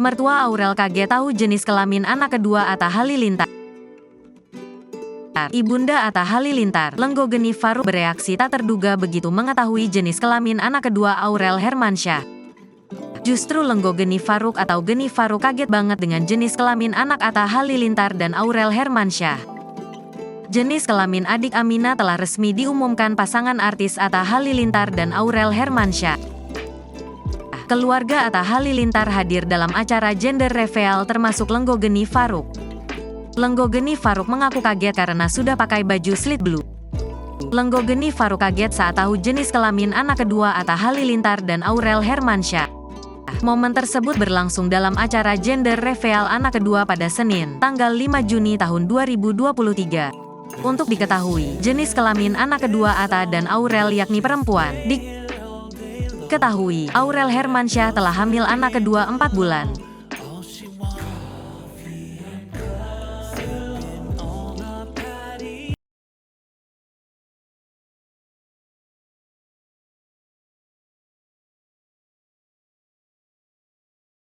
Mertua Aurel kaget tahu jenis kelamin anak kedua Atta Halilintar. Ibunda Atta Halilintar, Lenggo Geni Faruk bereaksi tak terduga begitu mengetahui jenis kelamin anak kedua Aurel Hermansyah. Justru Lenggo Geni Faruk atau Geni Faruk kaget banget dengan jenis kelamin anak Atta Halilintar dan Aurel Hermansyah. Jenis kelamin adik Amina telah resmi diumumkan pasangan artis Atta Halilintar dan Aurel Hermansyah. Keluarga Atta Halilintar hadir dalam acara gender reveal termasuk Lenggo Geni Faruk. Lenggo Geni Faruk mengaku kaget karena sudah pakai baju slit blue. Lenggo Geni Faruk kaget saat tahu jenis kelamin anak kedua Atta Halilintar dan Aurel Hermansyah. Momen tersebut berlangsung dalam acara gender reveal anak kedua pada Senin, tanggal 5 Juni tahun 2023. Untuk diketahui, jenis kelamin anak kedua Atta dan Aurel yakni perempuan. Ketahui, Aurel Hermansyah telah hamil anak kedua 4 bulan.